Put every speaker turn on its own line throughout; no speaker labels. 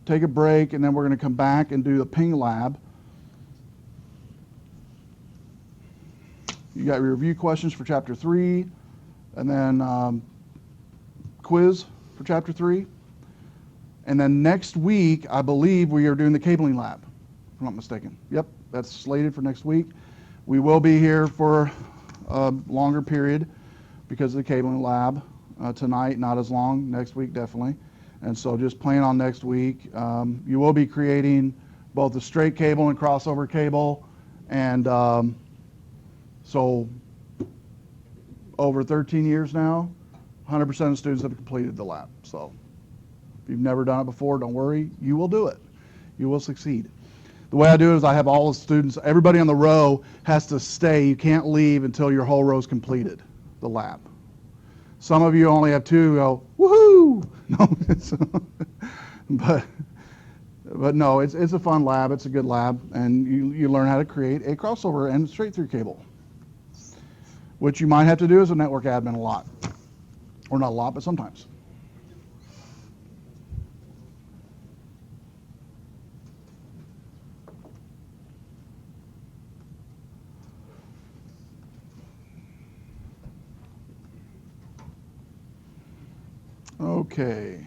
take a break, and then we're going to come back and do the ping lab. You got your review questions for Chapter 3, and then quiz for Chapter 3. And then next week, I believe we are doing the cabling lab, if I'm not mistaken. Yep, that's slated for next week. We will be here for a longer period because of the cabling lab. Tonight, not as long. Next week, definitely. And so just plan on next week. You will be creating both the straight cable and crossover cable. And so over 13 years now, 100% of the students have completed the lab. So if you've never done it before, don't worry. You will do it. You will succeed. The way I do it is I have all the students, everybody on the row has to stay. You can't leave until your whole row is completed, the lab. Some of you only have 2 go, woohoo! No, but no, it's a fun lab. It's a good lab, and you learn how to create a crossover and straight through cable, which you might have to do as a network admin a lot. Or not a lot, but sometimes. Okay.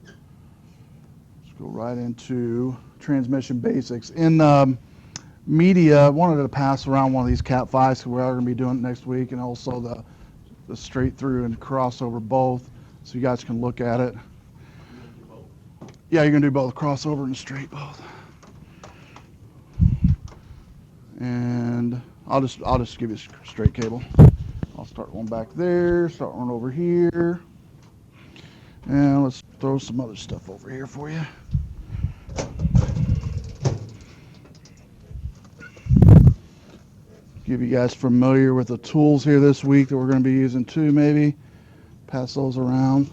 Let's go right into transmission basics. In media, I wanted to pass around one of these Cat 5s because we are going to be doing it next week, and also the straight through and crossover both, so you guys can look at it. Yeah, you're going to do both crossover and straight both. And I'll just give you a straight cable. I'll start one back there, start one over here. And let's throw some other stuff over here for you. Give you guys familiar with the tools here this week that we're going to be using too, maybe. Pass those around.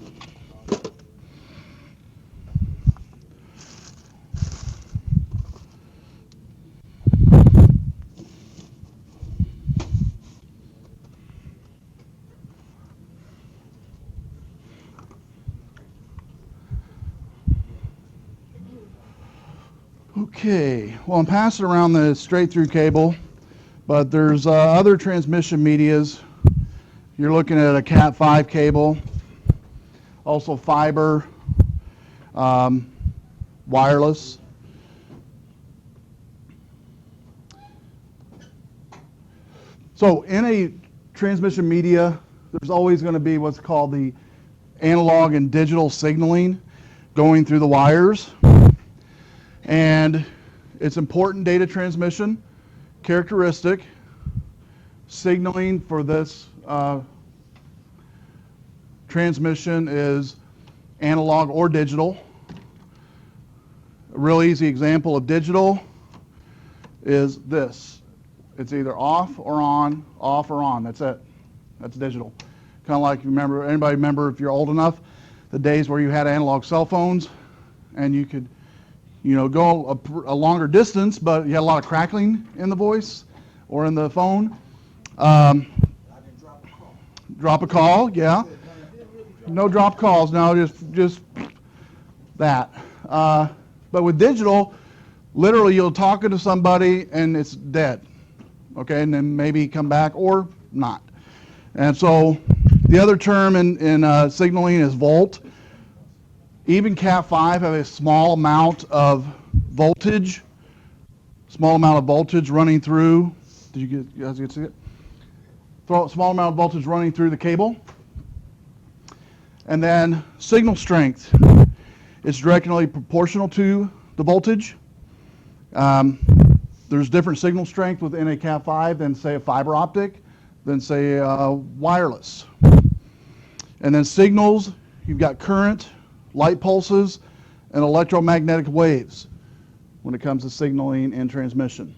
Okay, well, I'm passing around the straight through cable, but there's other transmission medias. You're looking at a Cat 5 cable, also fiber, wireless. So in a transmission media, there's always going to be what's called the analog and digital signaling going through the wires. And it's important data transmission characteristic. Signaling for this transmission is analog or digital. A real easy example of digital is this. It's either off or on, off or on. That's it. That's digital. Kind of like, anybody remember, if you're old enough, the days where you had analog cell phones and you could go a longer distance, but you had a lot of crackling in the voice or in the phone.
I didn't drop a call.
Drop a call, yeah. No drop calls, no, just that. But with digital, literally you'll talk to somebody and it's dead, okay, and then maybe come back or not. And so the other term in signaling is volt. Even Cat 5 have a small amount of voltage running through. Did you guys get to see it? Small amount of voltage running through the cable. And then signal strength. It's directly proportional to the voltage. There's different signal strength within a Cat 5 than, say, a fiber optic, than, say, wireless. And then signals, you've got current, light pulses, and electromagnetic waves when it comes to signaling and transmission.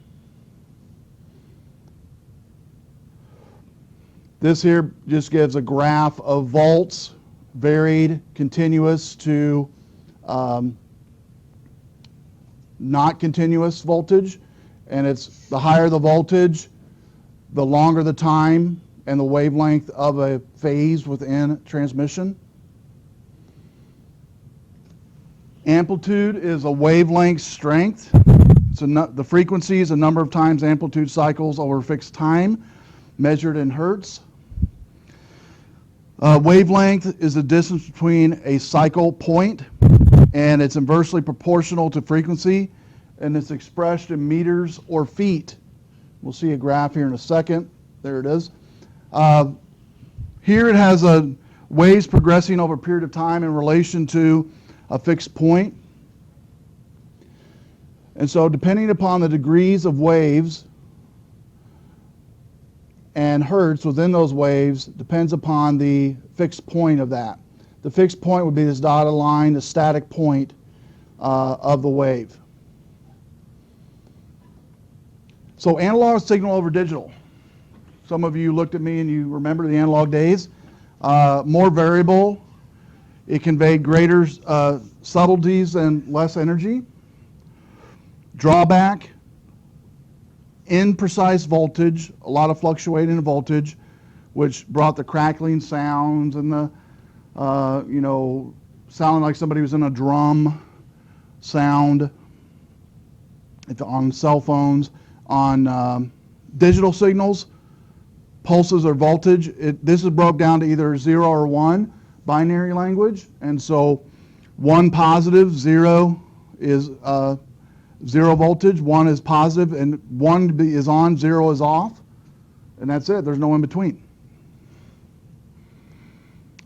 This here just gives a graph of volts, varied, continuous to not continuous voltage. And it's the higher the voltage, the longer the time and the wavelength of a phase within transmission. Amplitude is a wavelength strength. The frequency is a number of times amplitude cycles over fixed time, measured in hertz. Wavelength is the distance between a cycle point, and it's inversely proportional to frequency, and it's expressed in meters or feet. We'll see a graph here in a second. There it is. Here it has waves progressing over a period of time in relation to a fixed point. And so depending upon the degrees of waves and hertz within those waves depends upon the fixed point of that. The fixed point would be this dotted line, the static point of the wave. So analog signal over digital. Some of you looked at me and you remember the analog days. More variable. It conveyed greater subtleties and less energy. Drawback, imprecise voltage, a lot of fluctuating voltage, which brought the crackling sounds and the, sounding like somebody was in a drum sound on cell phones. On digital signals, pulses or voltage, this is broke down to either 0 or 1 binary language. And so 1 positive, 0 is 0 voltage, 1 is positive, and 1 is on, 0 is off. And that's it. There's no in between.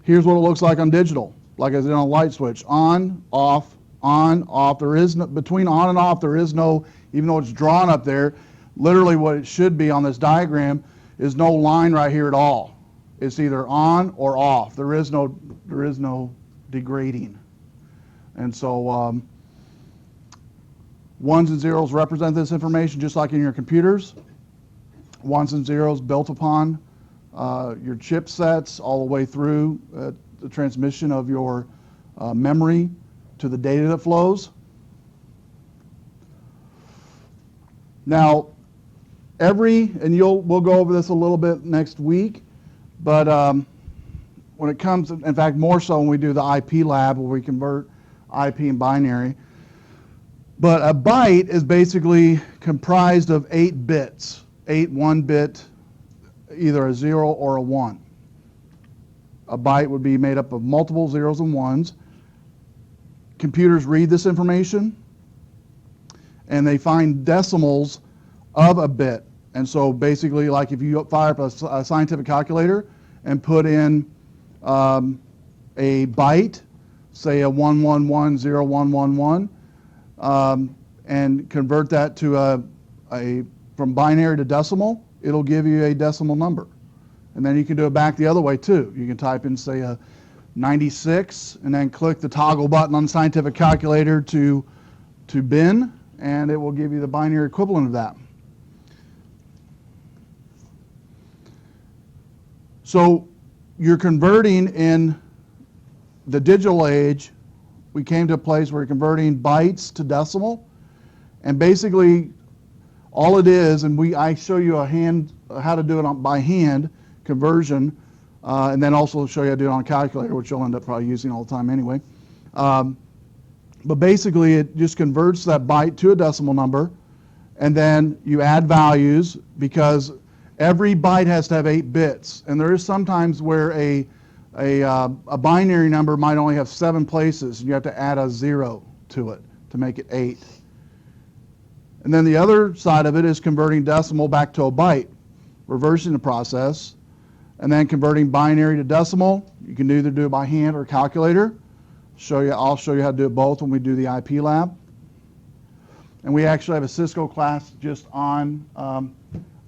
Here's what it looks like on digital, like it's in a light switch. On, off, on, off. There is no, between on and off, there is no, even though it's drawn up there, literally what it should be on this diagram is no line right here at all. It's either on or off. There is no degrading. And so ones and zeros represent this information just like in your computers. Ones and zeros built upon your chipsets all the way through the transmission of your memory to the data that flows. Now, we'll go over this a little bit next week, but when it comes, in fact, more so when we do the IP lab where we convert IP and binary. But a byte is basically comprised of 8 bits, 8 1-bit, either a 0 or a 1. A byte would be made up of multiple zeros and ones. Computers read this information, and they find decimals of a bit. And so basically, like if you fire up a scientific calculator and put in a byte, say a 1110111, and convert that to from binary to decimal, it'll give you a decimal number. And then you can do it back the other way too. You can type in, say, a 96 and then click the toggle button on the scientific calculator to bin, and it will give you the binary equivalent of that. So you're converting in the digital age. We came to a place where we're converting bytes to decimal, and basically all it is, and I show you how to do it by hand conversion, and then also show you how to do it on a calculator, which you'll end up probably using all the time anyway. But basically it just converts that byte to a decimal number, and then you add values because every byte has to have 8 bits, and there is sometimes where a binary number might only have 7 places, and you have to add a 0 to it to make it 8. And then the other side of it is converting decimal back to a byte, reversing the process, and then converting binary to decimal. You can either do it by hand or calculator. I'll show you how to do it both when we do the IP lab. And we actually have a Cisco class just on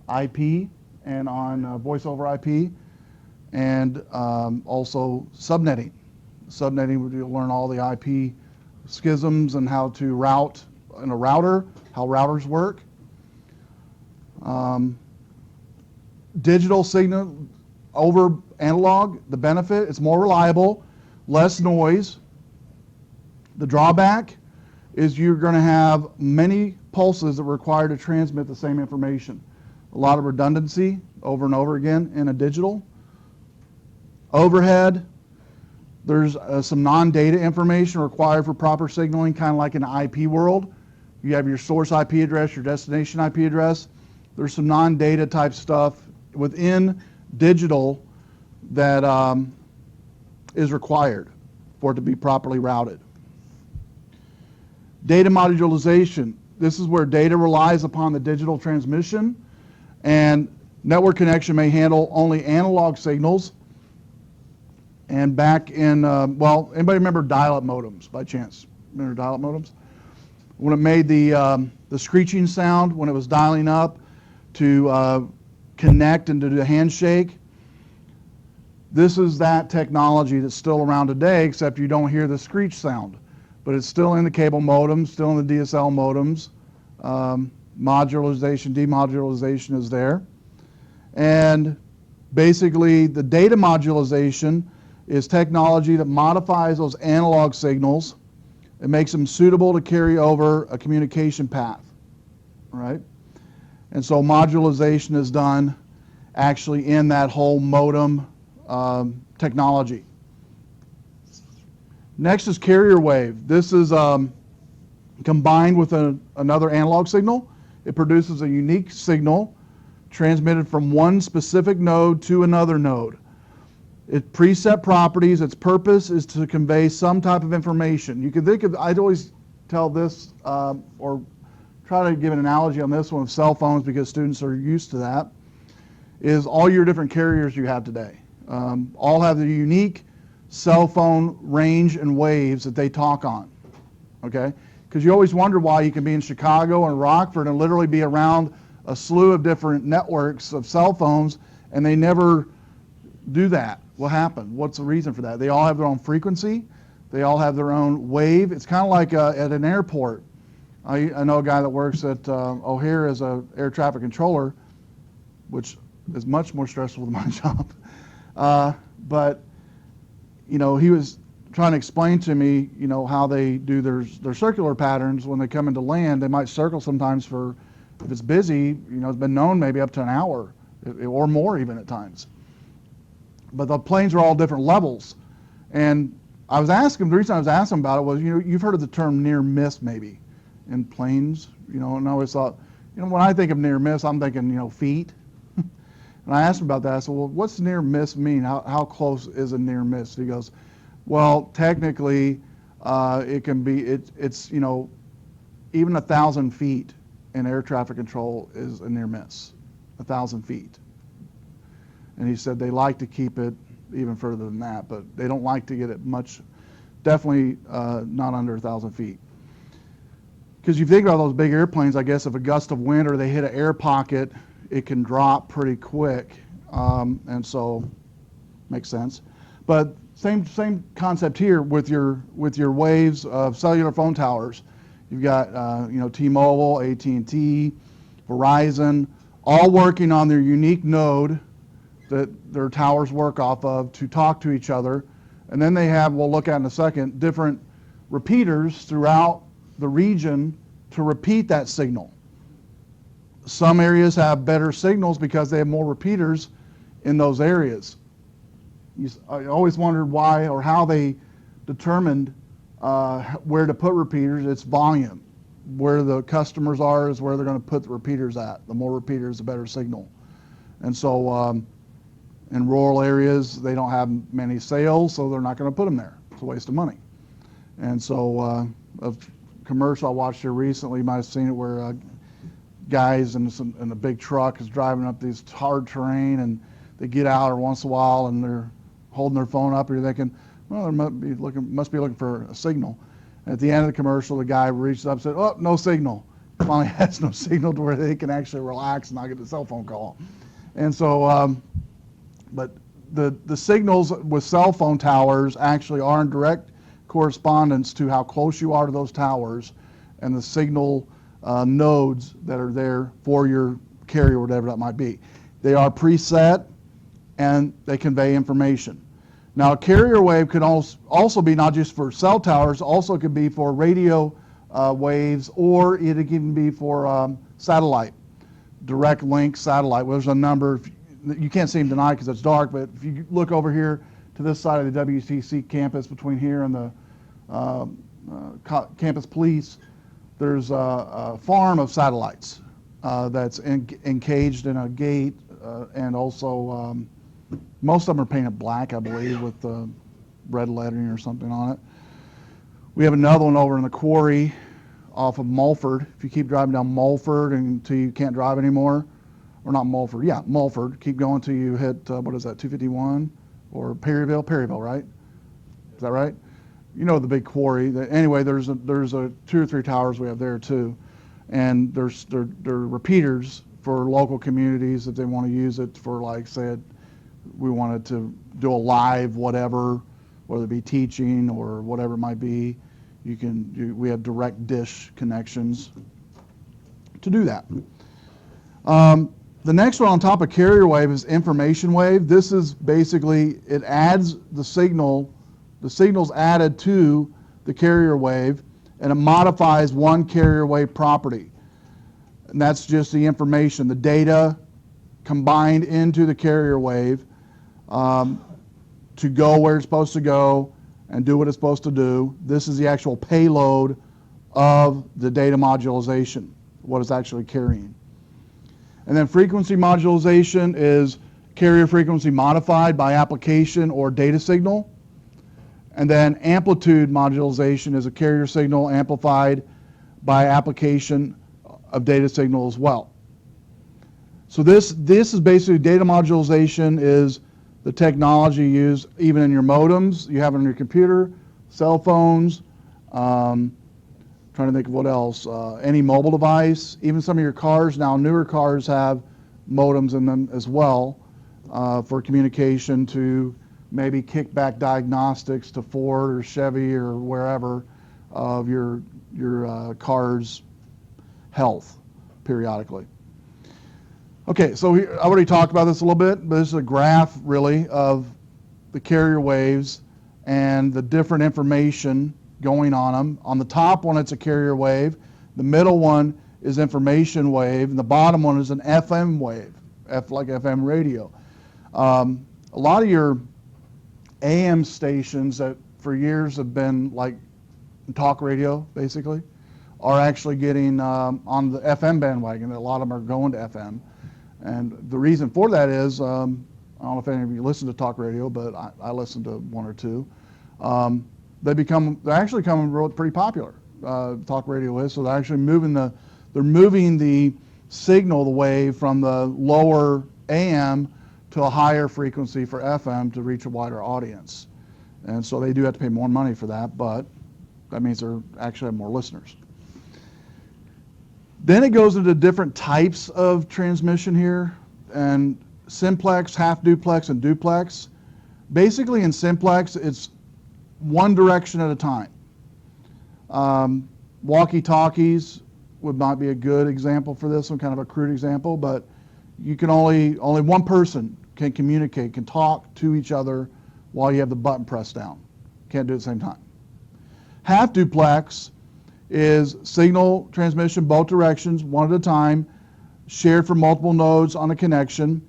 IP and on voice over IP, and also subnetting. Subnetting, you'll learn all the IP schisms and how to route in a router, how routers work. Digital signal over analog, the benefit, it's more reliable, less noise. The drawback is you're going to have many pulses that are required to transmit the same information. A lot of redundancy over and over again in a digital. Overhead, There's some non-data information required for proper signaling, kind of like in the IP world. You have your source IP address, your destination IP address. There's some non-data type stuff within digital that is required for it to be properly routed. Data modularization. This is where data relies upon the digital transmission, and network connection may handle only analog signals. And back in, well, anybody remember dial-up modems by chance? Remember dial-up modems? When it made the screeching sound when it was dialing up to connect and to do a handshake. This is that technology that's still around today, except you don't hear the screech sound. But it's still in the cable modems, still in the DSL modems. Modularization, demodularization is there. And basically, the data modularization is technology that modifies those analog signals. It makes them suitable to carry over a communication path, right? And so modularization is done actually in that whole modem technology. Next is carrier wave. This is combined with another analog signal. It produces a unique signal transmitted from one specific node to another node. Its preset properties, its purpose is to convey some type of information. You can think of, I'd always tell this or try to give an analogy on this one with cell phones because students are used to that, is all your different carriers you have today. All have the unique cell phone range and waves that they talk on, okay? Because you always wonder why you can be in Chicago and Rockford and literally be around a slew of different networks of cell phones and they never do that. What happened? What's the reason for that? They all have their own frequency. They all have their own wave. It's kind of like at an airport. I know a guy that works at O'Hare as an air traffic controller, which is much more stressful than my job. But, you know, he was trying to explain to me, you know, how they do their circular patterns when they come into land. They might circle sometimes for, if it's busy, you know, it's been known maybe up to an hour or more even at times. But the planes are all different levels. And I was asking, the reason I was asking about it was, you know, you've heard of the term near miss maybe in planes, you know, and I always thought, you know, when I think of near miss, I'm thinking, you know, feet. And I asked him about that. I said, well, what's near miss mean? How close is a near miss? He goes, well, technically, it can be, it's, you know, even 1,000 feet in air traffic control is a near miss, 1,000 feet. And he said they like to keep it even further than that, but they don't like to get it much, definitely not under 1,000 feet. Because you think about those big airplanes, I guess if a gust of wind or they hit an air pocket, it can drop pretty quick, and so makes sense. But same concept here with your waves of cellular phone towers. You've got you know, T-Mobile, AT&T, Verizon, all working on their unique node that their towers work off of to talk to each other. And then they have, we'll look at in a second, different repeaters throughout the region to repeat that signal. Some areas have better signals because they have more repeaters in those areas. I always wondered why or how they determined where to put repeaters. It's volume. Where the customers are is where they're going to put the repeaters at. The more repeaters, the better signal. And so in rural areas, they don't have many sales, so they're not going to put them there. It's a waste of money. And so a commercial I watched here recently, you might have seen it, where guys in a big truck is driving up these hard terrain, and they get out every once in a while, and they're holding their phone up, and you're thinking, well, they must be looking for a signal. And at the end of the commercial, the guy reaches up and said, oh, no signal. Finally has no signal to where they can actually relax and not get a cell phone call. And so, but the signals with cell phone towers actually are in direct correspondence to how close you are to those towers and the signal nodes that are there for your carrier, whatever that might be. They are preset and they convey information. Now, a carrier wave could also be not just for cell towers, also could be for radio waves, or it can even be for satellite, direct link satellite. Well, there's a number, you can't see them tonight because it's dark, but if you look over here to this side of the WTC campus between here and the campus police, there's a farm of satellites that's encaged in a gate, and also most of them are painted black, I believe, with red lettering or something on it. We have another one over in the quarry off of Mulford. If you keep driving down Mulford until you can't drive anymore, or not Mulford, yeah, Mulford, keep going until you hit, what is that, 251? Or Perryville, right? Is that right? You know the big quarry. Anyway, there's 2 or 3 towers we have there too, and they're repeaters for local communities if they want to use it for, like, say, we wanted to do a live whatever, whether it be teaching or whatever it might be. We have direct dish connections to do that. The next one on top of carrier wave is information wave. This is basically, it adds the signal's added to the carrier wave, and it modifies one carrier wave property. And that's just the information, the data combined into the carrier wave to go where it's supposed to go and do what it's supposed to do. This is the actual payload of the data modularization, what it's actually carrying. And then frequency modularization is carrier frequency modified by application or data signal. And then amplitude modularization is a carrier signal amplified by application of data signal as well. So this is basically data modularization is the technology used even in your modems, you have it on your computer, cell phones, trying to think of what else, any mobile device, even some of your cars. Now newer cars have modems in them as well for communication to maybe kickback diagnostics to Ford or Chevy or wherever of your car's health periodically. Okay, so I already talked about this a little bit, but this is a graph really of the carrier waves and the different information going on them. On the top one, it's a carrier wave. The middle one is information wave, and the bottom one is an FM wave, like FM radio. A lot of your AM stations that for years have been like talk radio, basically, are actually getting on the FM bandwagon. A lot of them are going to FM. And the reason for that is, I don't know if any of you listen to talk radio, but I listen to 1 or 2. They're actually becoming pretty popular. Talk radio is, so they're actually moving the signal, the wave, from the lower AM to a higher frequency for FM to reach a wider audience. And so they do have to pay more money for that, but that means they're actually have more listeners. Then it goes into different types of transmission here, and simplex, half duplex, and duplex. Basically in simplex, it's one direction at a time. Walkie-talkies might be a good example for this one, kind of a crude example, but you can only one person can communicate, can talk to each other while you have the button pressed down. Can't do it at the same time. Half duplex is signal transmission both directions, one at a time, shared for multiple nodes on a connection.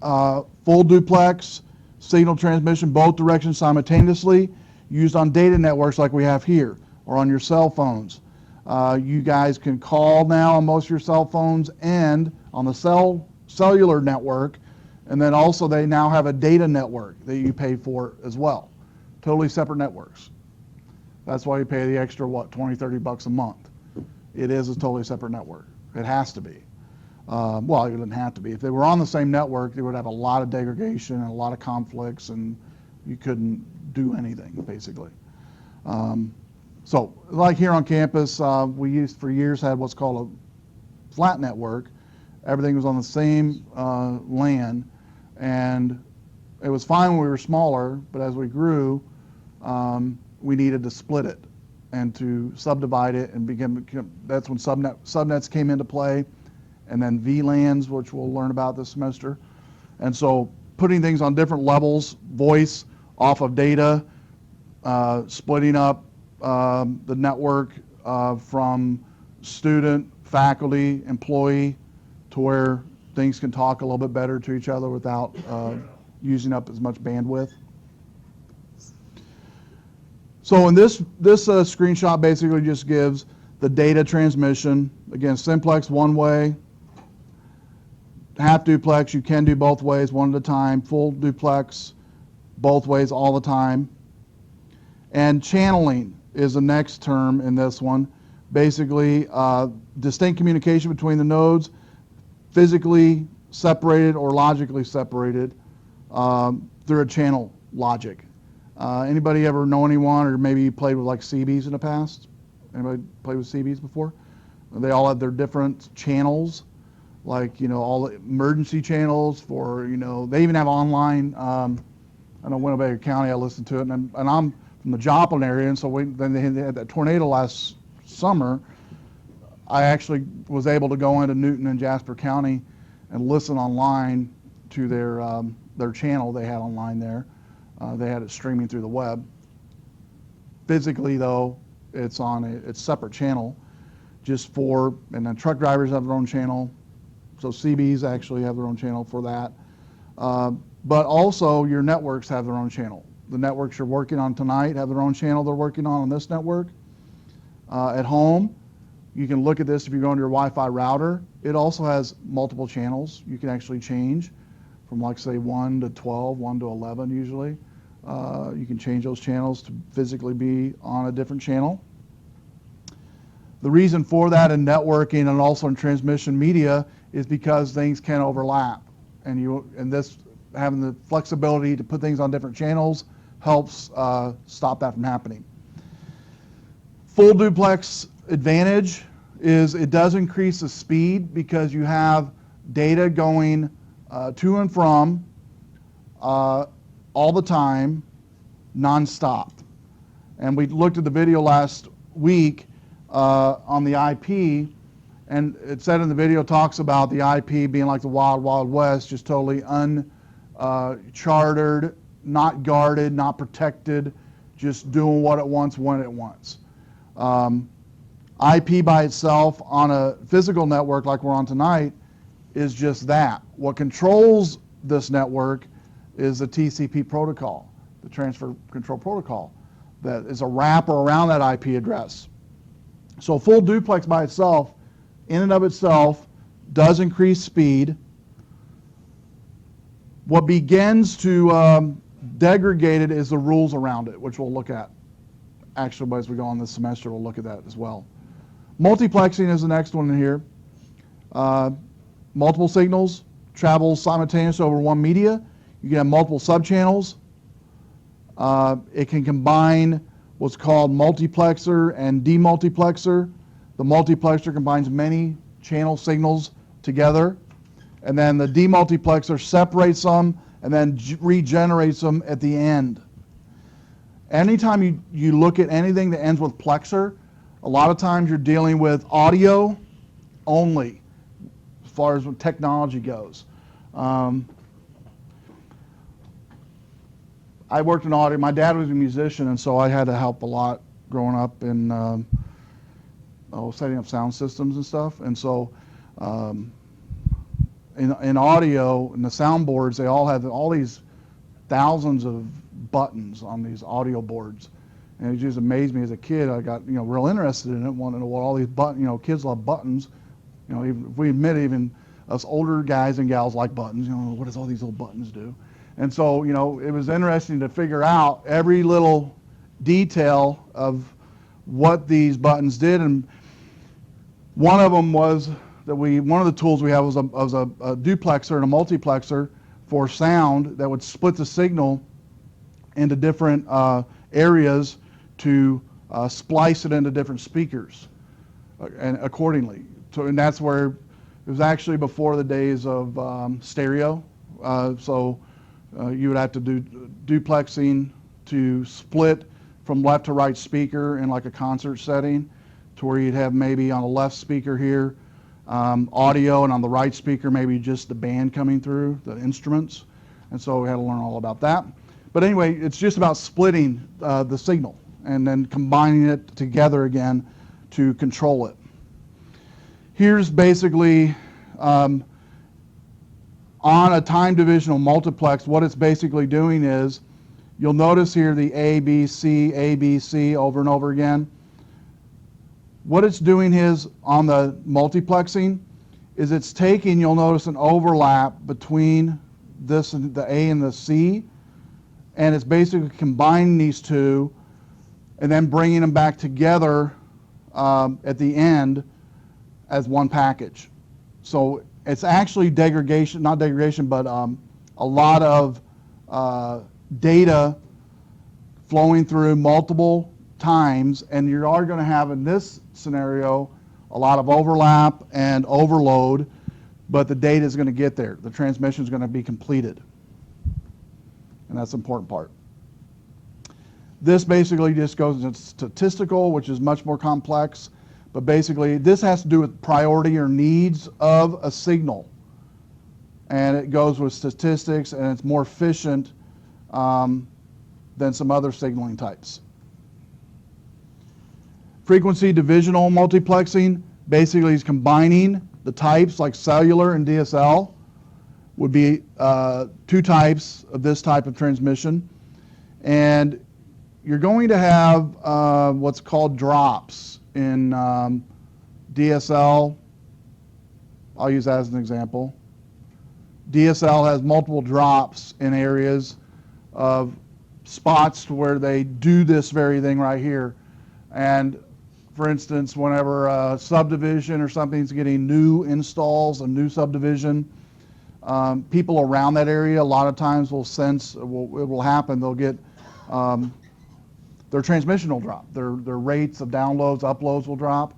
Full duplex, signal transmission both directions simultaneously, used on data networks like we have here, or on your cell phones. You guys can call now on most of your cell phones and on the cellular network, and then also they now have a data network that you pay for as well. Totally separate networks. That's why you pay the extra, what, $20-30 a month. It is a totally separate network. It has to be. Well, it doesn't have to be. If they were on the same network, they would have a lot of degradation and a lot of conflicts, and you couldn't do anything, basically. So, like here on campus, we used for years had what's called a flat network. Everything was on the same LAN, and it was fine when we were smaller, but as we grew, we needed to split it and to subdivide it, and that's when subnets came into play, and then VLANs, which we'll learn about this semester. And so putting things on different levels, voice off of data, splitting up the network from student, faculty, employee, to where things can talk a little bit better to each other without using up as much bandwidth. So in this screenshot basically just gives the data transmission. Again, simplex one way, half duplex, you can do both ways, one at a time, full duplex, both ways all the time. And channeling is the next term in this one. Basically, distinct communication between the nodes, physically separated or logically separated through a channel logic. Anybody ever know anyone, or maybe you played with like CBs in the past? Anybody played with CBs before? They all have their different channels, like, you know, all the emergency channels for, you know, they even have online, I know Winnebago County, I listened to it, and I'm from the Joplin area, and so then they had that tornado last summer. I actually was able to go into Newton and Jasper County and listen online to their channel they had online there. They had it streaming through the web. Physically, though, it's on a separate channel, just for, and then truck drivers have their own channel. So CBs actually have their own channel for that. But also your networks have their own channel. The networks you're working on tonight have their own channel they're working on this network. At home, you can look at this if you go into your Wi-Fi router. It also has multiple channels. You can actually change from, like, say 1 to 12, 1 to 11 usually. You can change those channels to physically be on a different channel. The reason for that in networking and also in transmission media is because things can overlap, and this having the flexibility to put things on different channels helps stop that from happening. Full duplex advantage is it does increase the speed because you have data going to and from all the time, non-stop. And we looked at the video last week on the IP, and it said in the video, talks about the IP being like the wild, wild west, just totally unchartered, not guarded, not protected, just doing what it wants when it wants. IP by itself on a physical network like we're on tonight is just that. What controls this network is the TCP protocol, the transfer control protocol, that is a wrapper around that IP address. So full duplex by itself, in and of itself, does increase speed. What begins to degrade it is the rules around it, which we'll look at. Actually, as we go on this semester, we'll look at that as well. Multiplexing is the next one in here. Multiple signals travel simultaneously over one media. You can have multiple subchannels. It can combine what's called multiplexer and demultiplexer. The multiplexer combines many channel signals together, and then the demultiplexer separates them and then regenerates them at the end. Anytime you look at anything that ends with plexer, a lot of times you're dealing with audio only as far as what technology goes. I worked in audio. My dad was a musician, and so I had to help a lot growing up in setting up sound systems and stuff. And so in audio, in the soundboards, they all have all these thousands of buttons on these audio boards. And it just amazed me as a kid. I got, real interested in it, wanting to know what all these buttons, kids love buttons. Even if we admit, even us older guys and gals like buttons. What does all these little buttons do? And so, it was interesting to figure out every little detail of what these buttons did. And one of them was that one of the tools we had was a duplexer and a multiplexer for sound that would split the signal into different areas to splice it into different speakers and accordingly. And that's where it was actually before the days of stereo. So you would have to do duplexing to split from left to right speaker in like a concert setting, to where you'd have maybe on the left speaker here audio, and on the right speaker maybe just the band coming through, the instruments. And so we had to learn all about that. But anyway, it's just about splitting the signal and then combining it together again to control it. Here's basically on a time divisional multiplex, what it's basically doing is You'll notice here the A, B, C over and over again. What it's doing is on the multiplexing is it's taking, you'll notice an overlap between this and the A and the C, and it's basically combining these two and then bringing them back together at the end as one package. So it's actually degradation, not degradation, but a lot of data flowing through multiple times, and you are going to have in this scenario a lot of overlap and overload, but the data is going to get there. The transmission is going to be completed, and that's the important part. This basically just goes into statistical, which is much more complex, but basically this has to do with priority or needs of a signal, and it goes with statistics, and it's more efficient than some other signaling types. Frequency divisional multiplexing basically is combining the types like cellular and DSL would be two types of this type of transmission, and you're going to have what's called drops in DSL. I'll use that as an example. DSL has multiple drops in areas of spots where they do this very thing right here. And for instance, whenever a subdivision or something's getting new installs, a new subdivision, people around that area a lot of times will sense, it will happen, they'll get, their transmission will drop. Their rates of downloads, uploads will drop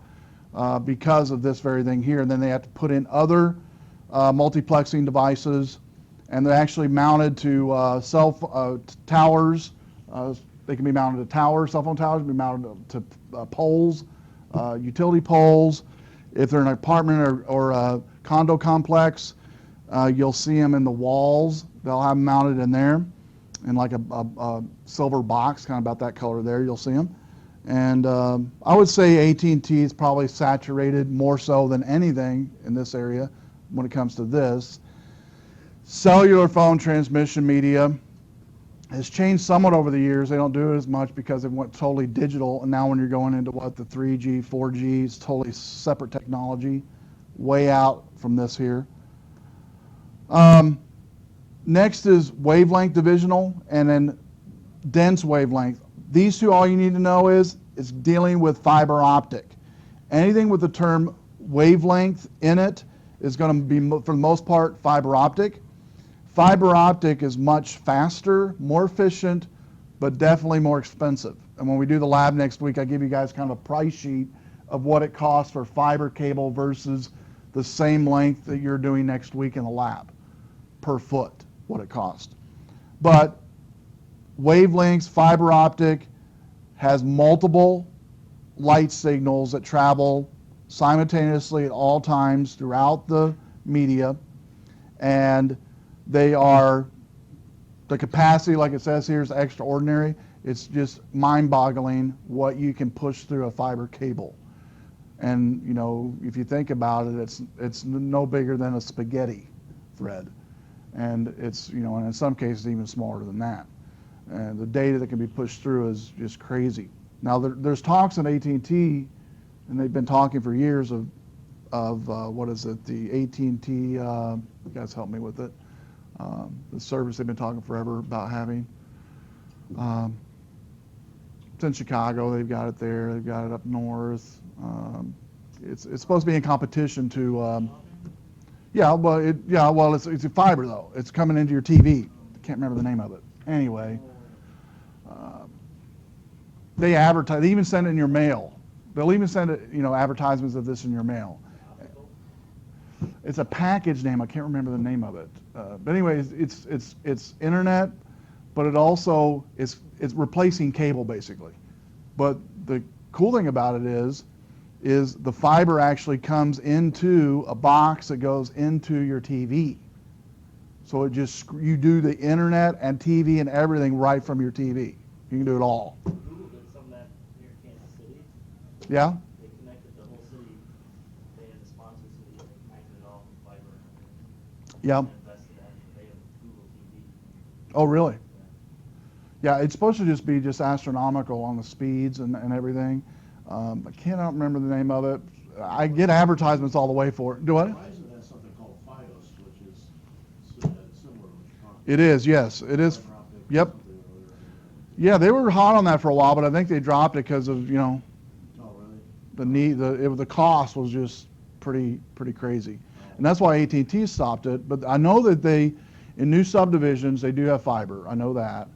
because of this very thing here. And then they have to put in other multiplexing devices, and they're actually mounted to towers. They can be mounted to towers, cell phone towers, can be mounted to poles, utility poles. If they're in an apartment or a condo complex, you'll see them in the walls. They'll have them mounted in there in like a silver box, kind of about that color there, you'll see them. And I would say AT&T is probably saturated more so than anything in this area when it comes to this. Cellular phone transmission media has changed somewhat over the years. They don't do it as much because it went totally digital, and now when you're going into the 3G, 4G, it's totally separate technology, way out from this here. Next is wavelength divisional, and then dense wavelength. These two, all you need to know is it's dealing with fiber optic. Anything with the term wavelength in it is going to be, for the most part, fiber optic. Fiber optic is much faster, more efficient, but definitely more expensive. And when we do the lab next week, I give you guys kind of a price sheet of what it costs for fiber cable versus the same length that you're doing next week in the lab per foot, what it costs. But wavelengths, fiber optic has multiple light signals that travel simultaneously at all times throughout the media, and they are, the capacity, like it says here, is extraordinary. It's just mind-boggling what you can push through a fiber cable. And you know, if you think about it, it's no bigger than a spaghetti thread, and it's, you know, and in some cases even smaller than that. And the data that can be pushed through is just crazy. Now there's talks in AT&T, and they've been talking for years of what is it? The AT&T. You guys help me with it. The service they've been talking forever about having. It's in Chicago. They've got it there. They've got it up north. It's supposed to be in competition to. It's a fiber though. It's coming into your TV. I can't remember the name of it. Anyway, they advertise. They even send it in your mail. They'll even send it, you know, advertisements of this in your mail. It's a package name. I can't remember the name of it. But anyways, it's internet, but it also it's replacing cable basically. But the cool thing about it is the fiber actually comes into a box that goes into your TV. So it just, you do the internet and TV and everything right from your TV. You can do it all.
Google did some of that near Kansas City.
Yeah?
They connected the whole city. They had the sponsor city. They connected it all from fiber.
Yeah.
And invested in it. They have Google TV.
Oh, really? Yeah, it's supposed to just be just astronomical on the speeds and everything. I cannot remember the name of it. I get advertisements all the way for it. Do what?
Verizon has something called FiOS, which is similar to Comcast.
It is, yes, it is.
Fiber optic or
Yep.
something or other.
Yeah, they were hot on that for a while, but I think they dropped it because of,
Oh, really?
the cost was just pretty crazy, and that's why AT&T stopped it. But I know that in new subdivisions they do have fiber. I know that,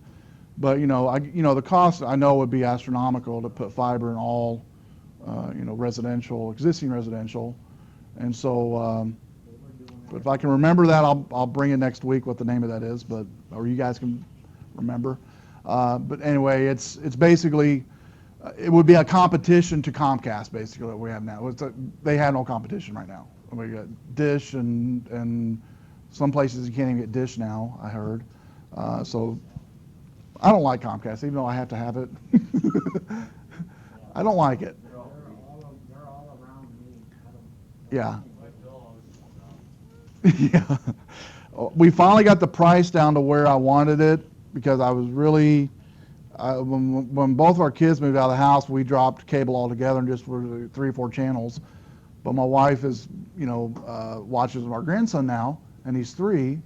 but the cost I know would be astronomical to put fiber in all existing residential, and so. But if I can remember that, I'll bring it next week what the name of that is, or you guys can remember. But anyway, it's basically. It would be a competition to Comcast, basically, what we have now. They have no competition right now. We got Dish, and some places you can't even get Dish now, I heard. So I don't like Comcast, even though I have to have it. I don't like it.
They're all around me.
Yeah.
My bill always comes out.
Yeah. We finally got the price down to where I wanted it because I was really. When both of our kids moved out of the house, we dropped cable altogether and just were 3 or 4 channels. But my wife is, watches our grandson now, and he's 3,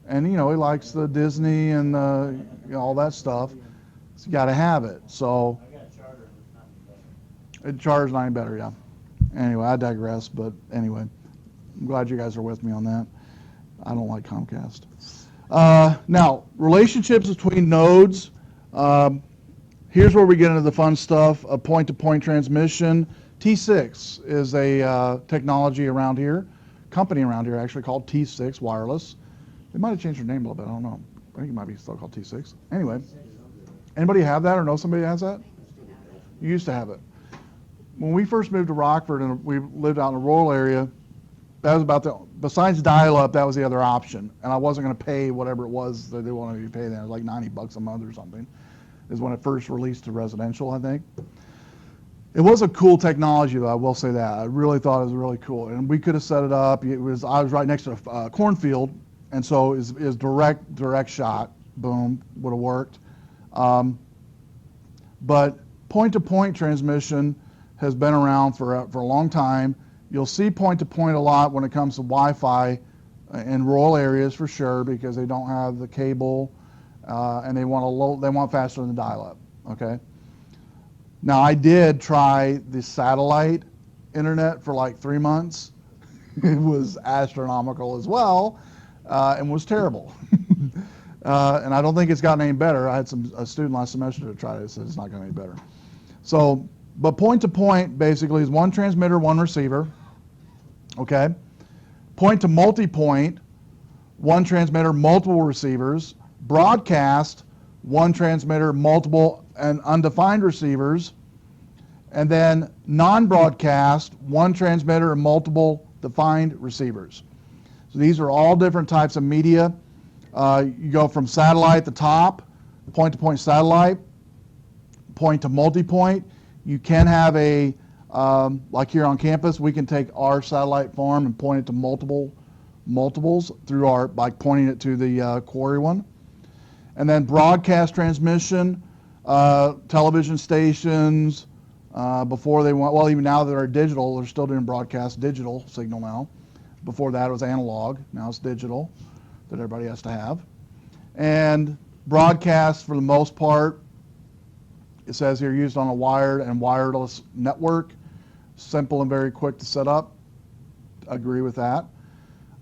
and he likes the Disney and all that stuff. So you got to have it. So
I got a charter and it's not any better.
Charter's not any better, yeah. Anyway, I digress. But anyway, I'm glad you guys are with me on that. I don't like Comcast. Now, relationships between nodes. Here's where we get into the fun stuff, a point-to-point transmission. T6 is a technology around here, company around here actually called T6 Wireless. They might have changed their name a little bit, I don't know. I think it might be still called T6. Anyway, anybody have that or know somebody that has that? You used to have it. When we first moved to Rockford and we lived out in the rural area, that was besides dial-up, that was the other option. And I wasn't going to pay whatever it was that they wanted me to pay then. It was like $90 a month or something. Is when it first released to residential, I think. It was a cool technology, though, I will say that. I really thought it was really cool. And we could have set it up. I was right next to a cornfield, and so it was direct shot. Boom, would have worked. But point-to-point transmission has been around for a long time. You'll see point-to-point a lot when it comes to Wi-Fi in rural areas for sure because they don't have the cable. And they want faster than the dial-up. Okay. Now I did try the satellite internet for like 3 months. It was astronomical as well, and was terrible. And I don't think it's gotten any better. I had a student last semester to try it. It said it's not getting any better. So, but point to point basically is one transmitter, one receiver. Okay. Point to multi-point, one transmitter, multiple receivers. Broadcast, one transmitter, multiple and undefined receivers, and then non-broadcast, one transmitter and multiple defined receivers. So these are all different types of media. You go from satellite at the top, point-to-point satellite, point to multi-point. You can have like here on campus, we can take our satellite farm and point it to multiples through by pointing it to the quarry one. And then broadcast transmission, television stations, before they went, well, even now that are digital, they're still doing broadcast digital signal now. Before that it was analog, now it's digital that everybody has to have. And broadcast for the most part, it says here used on a wired and wireless network, simple and very quick to set up. Agree with that.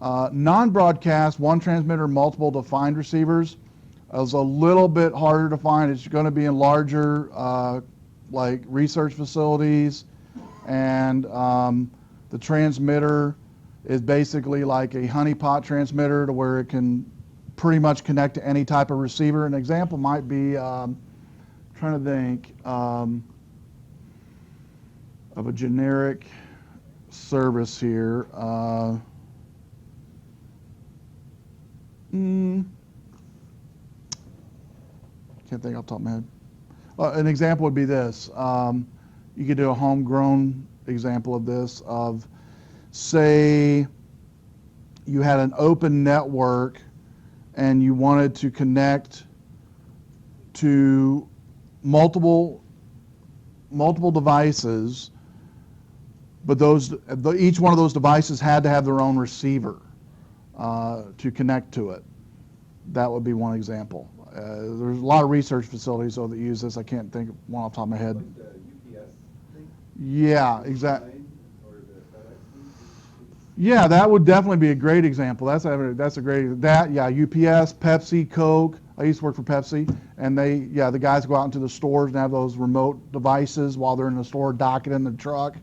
Non-broadcast, one transmitter, multiple defined receivers. Is a little bit harder to find. It's going to be in larger, like research facilities, and the transmitter is basically like a honeypot transmitter to where it can pretty much connect to any type of receiver. An example might be, trying to think of a generic service here. Can't think off the top of my head. An example would be this. You could do a homegrown example of this of, say, you had an open network and you wanted to connect to multiple devices, but each one of those devices had to have their own receiver to connect to it. That would be one example. There's a lot of research facilities though that use this. I can't think of one off the top of my head.
Like the UPS thing?
Yeah, exactly.
Or the FedEx thing?
Yeah, that would definitely be a great example. That's a great UPS, Pepsi, Coke. I used to work for Pepsi, and the guys go out into the stores and have those remote devices while they're in the store, dock it in the truck.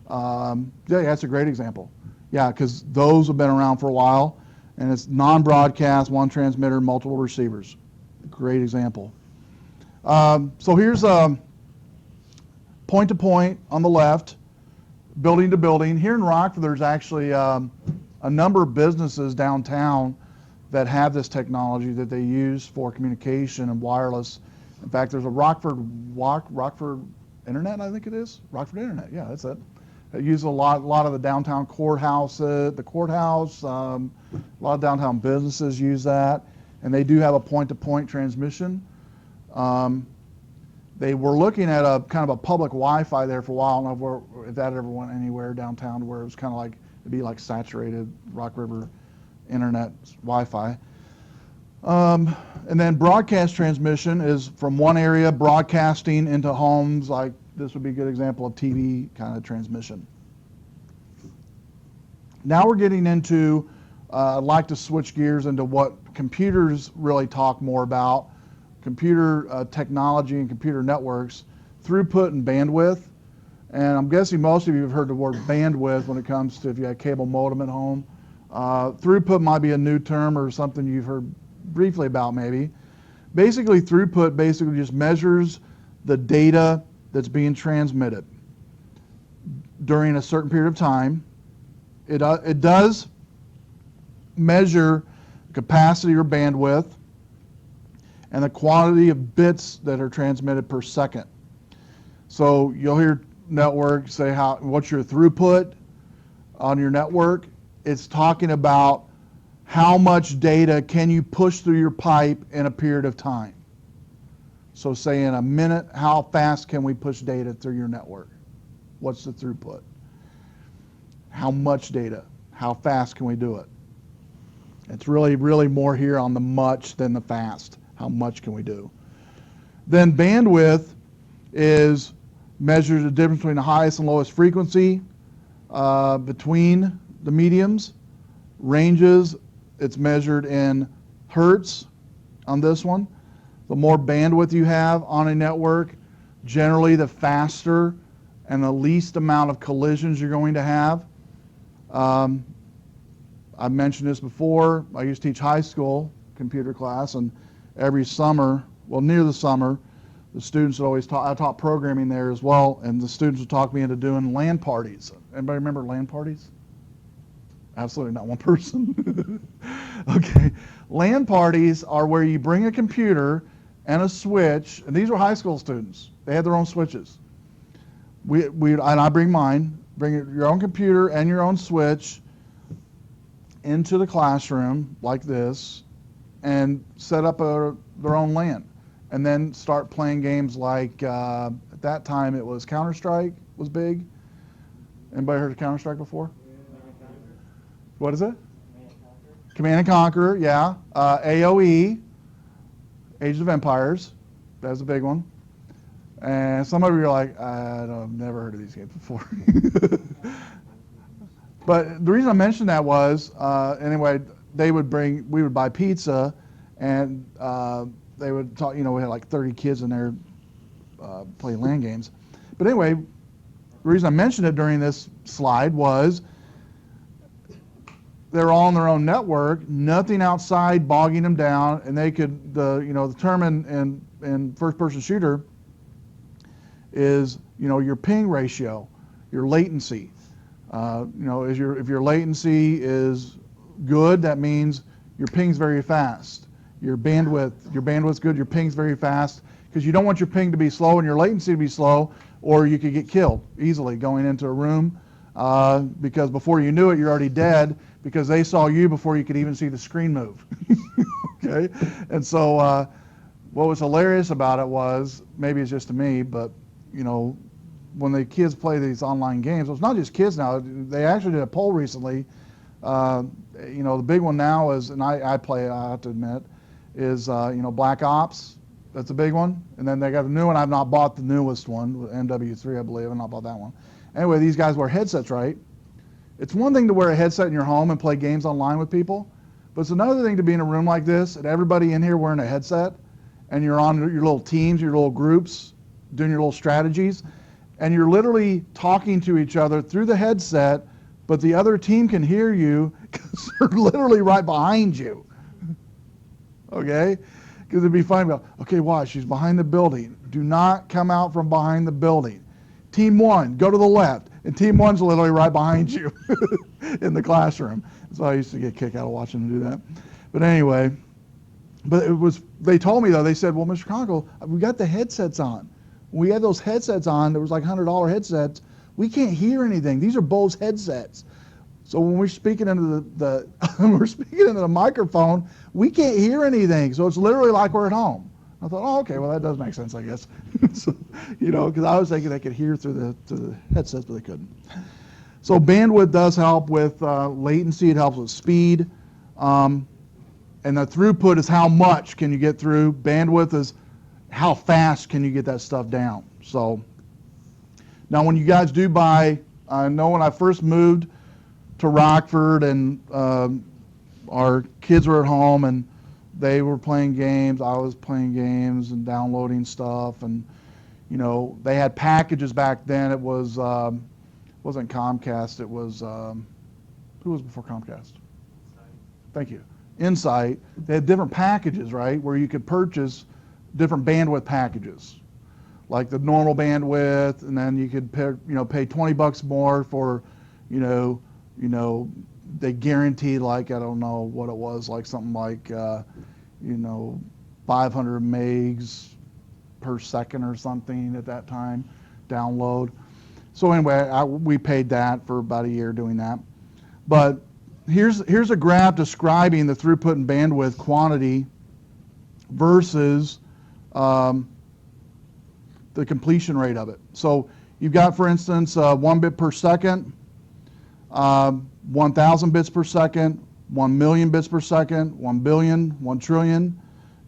That's a great example. Yeah, because those have been around for a while, and it's non-broadcast, one transmitter, multiple receivers. Great example. So here's point-to-point on the left, building to building. Here in Rockford, there's actually a number of businesses downtown that have this technology that they use for communication and wireless. In fact, there's a Rockford Internet, I think it is. Rockford Internet, yeah, that's it. It uses a lot of the downtown courthouse, a lot of downtown businesses use that, and they do have a point-to-point transmission. They were looking at a kind of a public Wi-Fi there for a while. I don't know if that ever went anywhere downtown where it was kind of like, it'd be like saturated Rock River Internet Wi-Fi. And then broadcast transmission is from one area broadcasting into homes, like this would be a good example of TV kind of transmission. Now we're getting into, I'd like to switch gears into what computers really talk more about, computer technology and computer networks, throughput and bandwidth. And I'm guessing most of you have heard the word bandwidth when it comes to if you have cable modem at home. Throughput might be a new term or something you've heard briefly about maybe. Basically, throughput basically just measures the data that's being transmitted during a certain period of time. It does measure capacity or bandwidth and the quantity of bits that are transmitted per second. So you'll hear networks say what's your throughput on your network. It's talking about how much data can you push through your pipe in a period of time. So say in a minute, how fast can we push data through your network? What's the throughput? How much data? How fast can we do it? It's really, really more here on the much than the fast. How much can we do? Then bandwidth measures the difference between the highest and lowest frequency between the mediums. Ranges, it's measured in hertz on this one. The more bandwidth you have on a network, generally the faster and the least amount of collisions you're going to have. I've mentioned this before. I used to teach high school computer class, and every summer, well, near the summer, the students would always I taught programming there as well, and the students would talk me into doing LAN parties. Anybody remember LAN parties? Absolutely not one person. Okay. LAN parties are where you bring a computer and a switch, and these were high school students. They had their own switches. And I bring mine, bring your own computer and your own switch into the classroom like this and set up their own LAN. And then start playing games like, at that time it was Counter-Strike was big. Anybody heard of Counter-Strike before? What is it? Command and Conquer, yeah. AOE, Age of Empires, that's a big one. And some of you are like, I've never heard of these games before. But the reason I mentioned that was, anyway, we would buy pizza, and they would talk, we had like 30 kids in there playing LAN games. But anyway, the reason I mentioned it during this slide was they're all on their own network, nothing outside bogging them down, and they could, the term in first-person shooter is, your ping ratio, your latency. If your latency is good, that means your ping's very fast. Your bandwidth's good, your ping's very fast, because you don't want your ping to be slow and your latency to be slow, or you could get killed easily going into a room, because before you knew it, you're already dead, because they saw you before you could even see the screen move. Okay, and so what was hilarious about it was, maybe it's just to me, but you know, when the kids play these online games, well, it's not just kids now. They actually did a poll recently. You know, the big one now is, and I play it, I have to admit, is you know, Black Ops. That's a big one. And then they got a new one. I've not bought the newest one, MW3, I believe. I've not bought that one. Anyway, these guys wear headsets, right? It's one thing to wear a headset in your home and play games online with people, but it's another thing to be in a room like this and everybody in here wearing a headset, and you're on your little teams, your little groups, doing your little strategies, and you're literally talking to each other through the headset, but the other team can hear you because they're literally right behind you. Okay? Because it'd be fine about, okay, watch, she's behind the building. Do not come out from behind the building. Team one, go to the left. And team one's literally right behind you in the classroom. So I used to get kicked out of watching them do that. But anyway, but it was, they told me though, they said, well, Mr. Conkle, we got the headsets on. When we had those headsets on, there was like $100 headsets. We can't hear anything. These are Bose headsets. So when we're speaking into the we're speaking into the microphone, we can't hear anything. So it's literally like we're at home. I thought, oh, okay, well that does make sense, I guess. So, you know, because I was thinking they could hear through the headsets, but they couldn't. So bandwidth does help with latency. It helps with speed, and the throughput is how much can you get through. Bandwidth is how fast can you get that stuff down. So now, when you guys do buy, I know when I first moved to Rockford and our kids were at home and they were playing games, I was playing games and downloading stuff, and you know, they had packages back then. It was wasn't Comcast, it was who was before Comcast? Thank you. Insight. They had different packages, right, where you could purchase different bandwidth packages, like the normal bandwidth, and then you could pay, you know, pay $20 more for, you know, they guaranteed, like, I don't know what it was, like something like, you know, 500 megs per second or something at that time, download. So anyway, we paid that for about a year doing that. But here's a graph describing the throughput and bandwidth quantity versus the completion rate of it. So you've got, for instance, 1 bit per second, 1,000 bits per second, 1 million bits per second, 1 billion, 1 trillion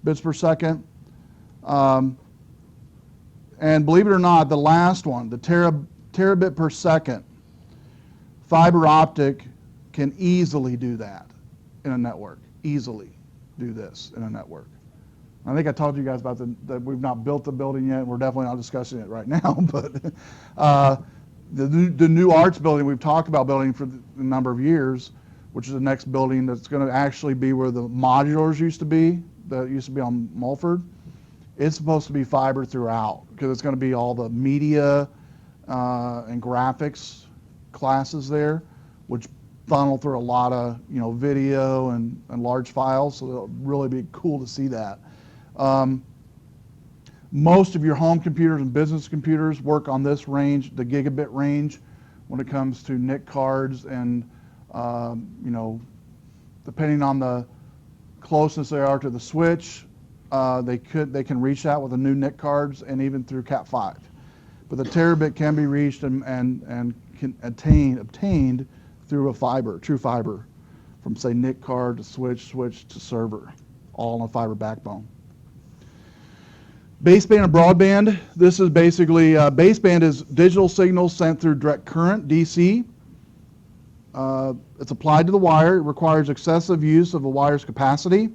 bits per second. And believe it or not, the last one, the terabit per second, fiber optic can easily do that in a network. Easily do this in a network. I think I told you guys about that we've not built the building yet. We're definitely not discussing it right now, but the new arts building we've talked about building for a number of years, which is the next building that's going to actually be where the modulars used to be, that used to be on Mulford. It's supposed to be fiber throughout because it's going to be all the media and graphics classes there, which funnel through a lot of, you know, video and large files. So it'll really be cool to see that. Most of your home computers and business computers work on this range, the gigabit range, when it comes to NIC cards, and you know, depending on the closeness they are to the switch, they can reach that with the new NIC cards and even through Cat5. But the terabit can be reached and can obtained through a fiber, true fiber, from say NIC card to switch to server, all on a fiber backbone. Baseband and broadband. This is basically, baseband is digital signals sent through direct current, DC. It's applied to the wire. It requires excessive use of a wire's capacity.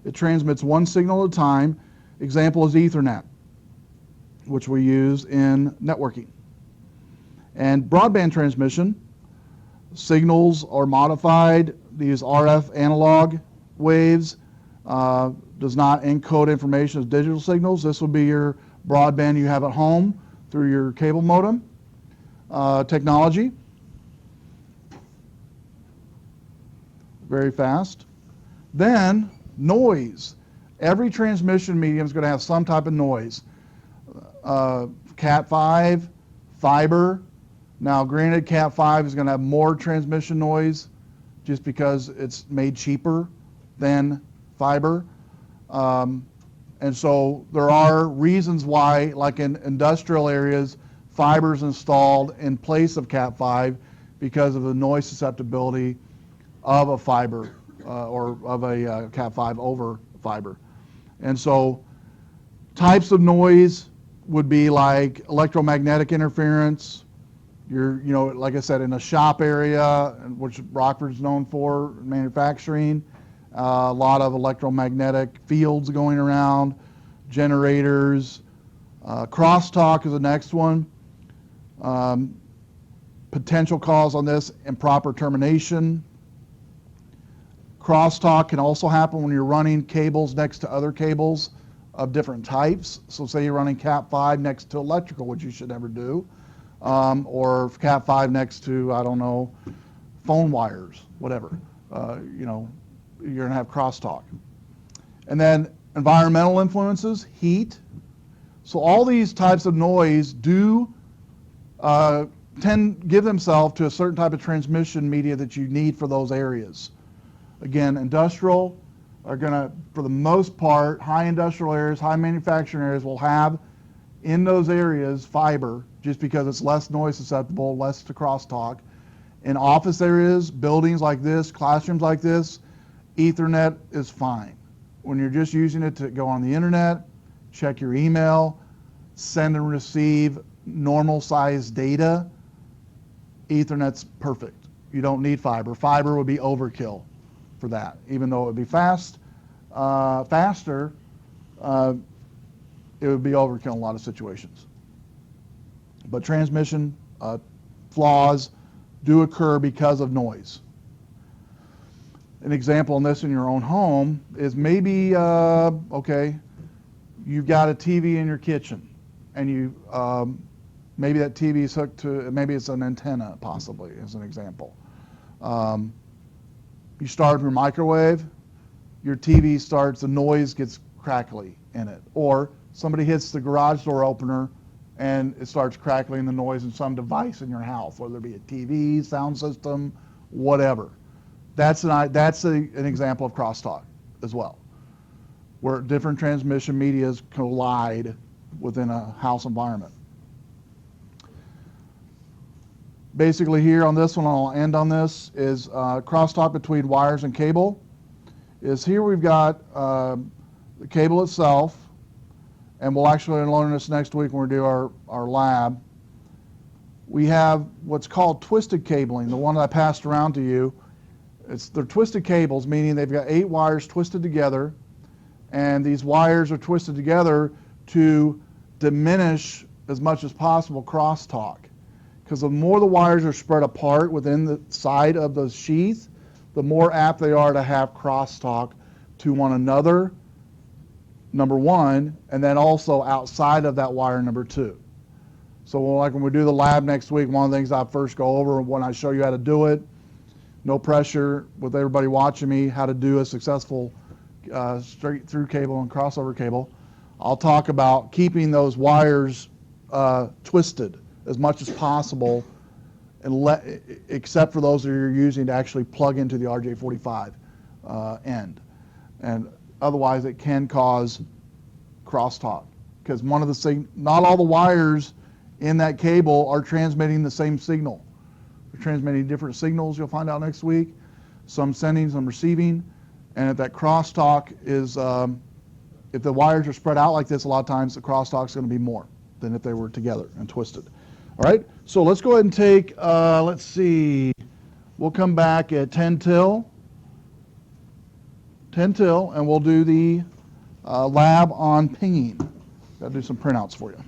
It transmits one signal at a time. Example is Ethernet, which we use in networking. And broadband transmission, signals are modified. They use RF analog waves. Does not encode information as digital signals. This will be your broadband you have at home through your cable modem technology. Very fast. Then noise. Every transmission medium is going to have some type of noise. Cat5, fiber. Now granted, Cat5 is going to have more transmission noise just because it's made cheaper than fiber. And so there are reasons why, like in industrial areas, fiber is installed in place of Cat5 because of the noise susceptibility of a fiber or of a Cat5 over fiber. And so types of noise would be like electromagnetic interference. You're, like I said, in a shop area, which Rockford's known for, manufacturing, a lot of electromagnetic fields going around, generators. Crosstalk is the next one. Potential cause on this, improper termination. Crosstalk can also happen when you're running cables next to other cables of different types. So say you're running Cat5 next to electrical, which you should never do, or Cat5 next to, I don't know, phone wires, whatever. You're going to have crosstalk. And then environmental influences, heat. So all these types of noise do give themselves to a certain type of transmission media that you need for those areas. Again, industrial are going to, for the most part, high industrial areas, high manufacturing areas will have in those areas fiber just because it's less noise susceptible, less to crosstalk. In office areas, buildings like this, classrooms like this, Ethernet is fine. When you're just using it to go on the internet, check your email, send and receive normal size data, Ethernet's perfect. You don't need fiber. Fiber would be overkill for that. Even though it would be faster, it would be overkill in a lot of situations. But transmission flaws do occur because of noise. An example on this in your own home is maybe, okay, you've got a TV in your kitchen, and maybe that TV is hooked to, maybe it's an antenna possibly, as an example. You start your microwave, your TV starts, the noise gets crackly in it. Or somebody hits the garage door opener and it starts crackling the noise in some device in your house, whether it be a TV, sound system, whatever. That's an example of crosstalk as well, where different transmission medias collide within a house environment. Basically here on this one, I'll end on this, is crosstalk between wires and cable. Is here we've got the cable itself, and we'll actually learn this next week when we do our lab. We have what's called twisted cabling, the one that I passed around to you. They're twisted cables, meaning they've got 8 wires twisted together, and these wires are twisted together to diminish as much as possible crosstalk. Because the more the wires are spread apart within the side of the sheath, the more apt they are to have crosstalk to one another, number one, and then also outside of that wire, number 2. So like when we do the lab next week, one of the things I first go over when I show you how to do it, no pressure with everybody watching me, how to do a successful straight through cable and crossover cable, I'll talk about keeping those wires twisted as much as possible, and except for those that you're using to actually plug into the RJ45 end. And otherwise it can cause crosstalk, because not all the wires in that cable are transmitting the same signal. They're transmitting different signals, you'll find out next week, some sending, some receiving, and if that crosstalk is, if the wires are spread out like this, a lot of times the crosstalk is going to be more than if they were together and twisted. All right, so let's go ahead and take, let's see, we'll come back at 10 till, and we'll do the lab on pinging. Got to do some printouts for you.